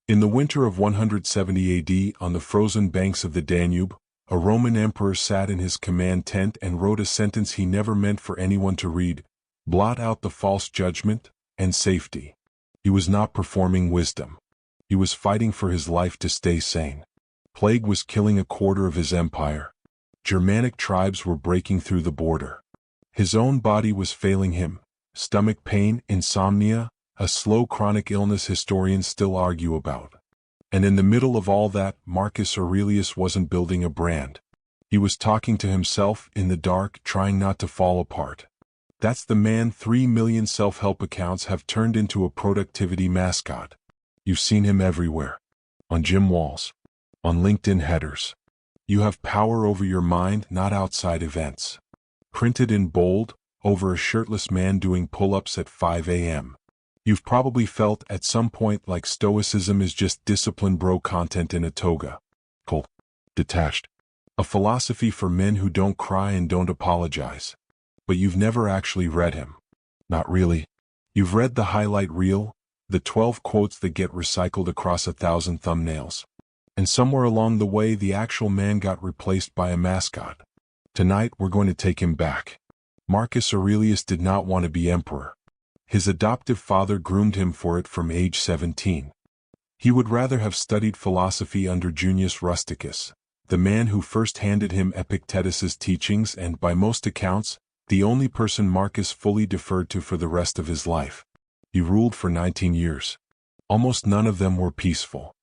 In the winter of 170 AD, on the frozen banks of the Danube, a Roman emperor sat in his command tent and wrote a sentence he never meant for anyone to read: blot out the false judgment and safety. He was not performing wisdom. He was fighting for his life to stay sane. Plague was killing a quarter of his empire. Germanic tribes were breaking through the border. His own body was failing him. Stomach pain, insomnia, a slow chronic illness historians still argue about. And in the middle of all that, Marcus Aurelius wasn't building a brand. He was talking to himself in the dark, trying not to fall apart. That's the man 3 million self-help accounts have turned into a productivity mascot. You've seen him everywhere. On gym walls. On LinkedIn headers. You have power over your mind, not outside events. Printed in bold, over a shirtless man doing pull-ups at 5 a.m. You've probably felt at some point like Stoicism is just discipline bro content in a toga. Cold. Detached. A philosophy for men who don't cry and don't apologize. But you've never actually read him. Not really. You've read the highlight reel, the 12 quotes that get recycled across 1,000 thumbnails. And somewhere along the way the actual man got replaced by a mascot. Tonight we're going to take him back. Marcus Aurelius did not want to be emperor. His adoptive father groomed him for it from age 17. He would rather have studied philosophy under Junius Rusticus, the man who first handed him Epictetus's teachings and, by most accounts, the only person Marcus fully deferred to for the rest of his life. He ruled for 19 years. Almost none of them were peaceful.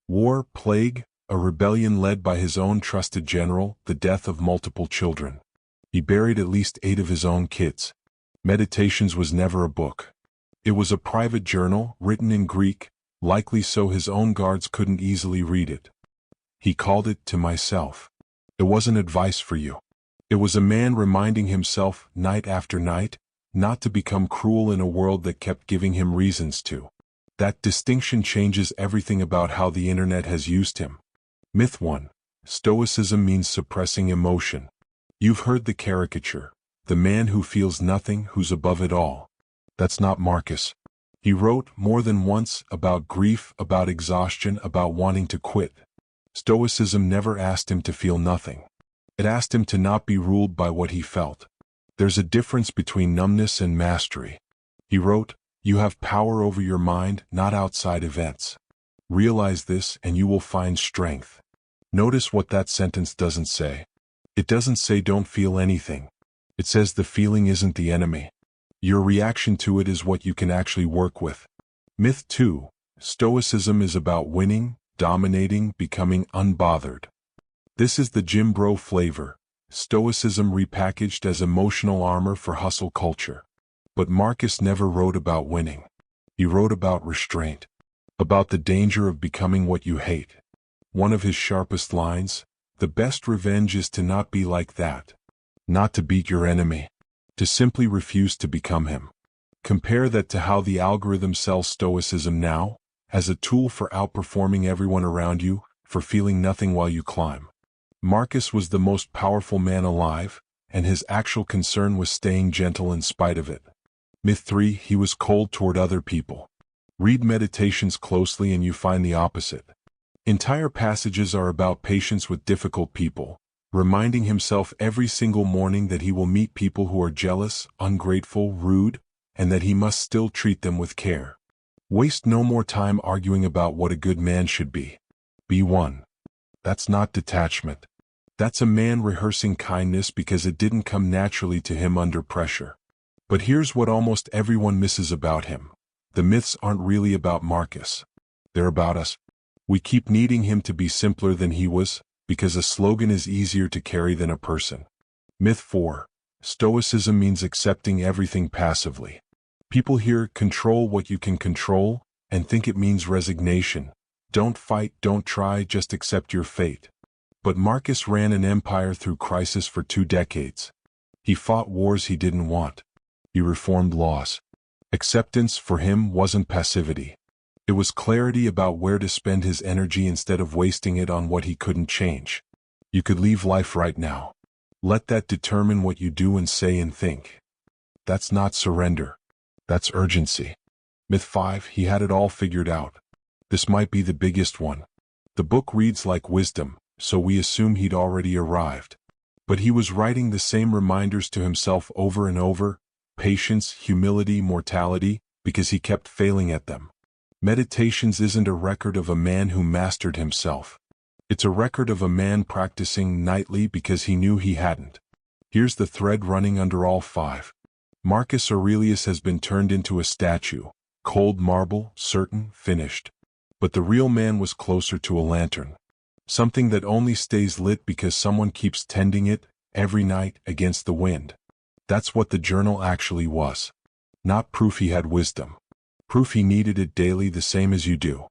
War, plague, a rebellion led by his own trusted general, the death of multiple children. He buried at least 8 of his own kids. Meditations was never a book. It was a private journal, written in Greek, likely so his own guards couldn't easily read it. He called it To Myself. It wasn't advice for you. It was a man reminding himself, night after night, not to become cruel in a world that kept giving him reasons to. That distinction changes everything about how the internet has used him. Myth 1. Stoicism means suppressing emotion. You've heard the caricature. The man who feels nothing, who's above it all. That's not Marcus. He wrote more than once about grief, about exhaustion, about wanting to quit. Stoicism never asked him to feel nothing. It asked him to not be ruled by what he felt. There's a difference between numbness and mastery. He wrote, you have power over your mind, not outside events. Realize this and you will find strength. Notice what that sentence doesn't say. It doesn't say don't feel anything. It says the feeling isn't the enemy. Your reaction to it is what you can actually work with. Myth 2. Stoicism is about winning, dominating, becoming unbothered. This is the gym bro flavor. Stoicism repackaged as emotional armor for hustle culture. But Marcus never wrote about winning. He wrote about restraint. About the danger of becoming what you hate. One of his sharpest lines, the best revenge is to not be like that. Not to beat your enemy. To simply refuse to become him. Compare that to how the algorithm sells Stoicism now, as a tool for outperforming everyone around you, for feeling nothing while you climb. Marcus was the most powerful man alive, and his actual concern was staying gentle in spite of it. Myth 3. He was cold toward other people. Read Meditations closely and you find the opposite. Entire passages are about patience with difficult people, reminding himself every single morning that he will meet people who are jealous, ungrateful, rude, and that he must still treat them with care. Waste no more time arguing about what a good man should be. Be one. That's not detachment. That's a man rehearsing kindness because it didn't come naturally to him under pressure. But here's what almost everyone misses about him. The myths aren't really about Marcus. They're about us. We keep needing him to be simpler than he was, because a slogan is easier to carry than a person. Myth 4. Stoicism means accepting everything passively. People hear control what you can control, and think it means resignation. Don't fight, don't try, just accept your fate. But Marcus ran an empire through crisis for 2 decades. He fought wars he didn't want. He reformed laws. Acceptance for him wasn't passivity. It was clarity about where to spend his energy instead of wasting it on what he couldn't change. You could leave life right now. Let that determine what you do and say and think. That's not surrender. That's urgency. Myth 5. He had it all figured out. This might be the biggest one. The book reads like wisdom, so we assume he'd already arrived. But he was writing the same reminders to himself over and over: patience, humility, mortality, because he kept failing at them. Meditations isn't a record of a man who mastered himself. It's a record of a man practicing nightly because he knew he hadn't. Here's the thread running under all five. Marcus Aurelius has been turned into a statue, cold marble, certain, finished. But the real man was closer to a lantern. Something that only stays lit because someone keeps tending it, every night, against the wind. That's what the journal actually was. Not proof he had wisdom. Proof he needed it daily, the same as you do.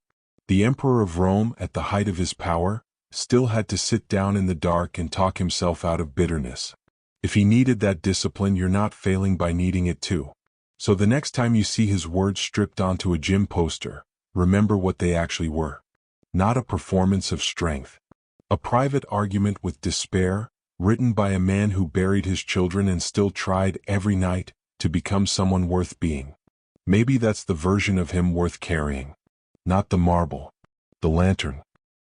The Emperor of Rome, at the height of his power, still had to sit down in the dark and talk himself out of bitterness. If he needed that discipline, you're not failing by needing it too. So the next time you see his words stripped onto a gym poster, remember what they actually were. Not a performance of strength. A private argument with despair, written by a man who buried his children and still tried every night to become someone worth being. Maybe that's the version of him worth carrying. Not the marble. The lantern.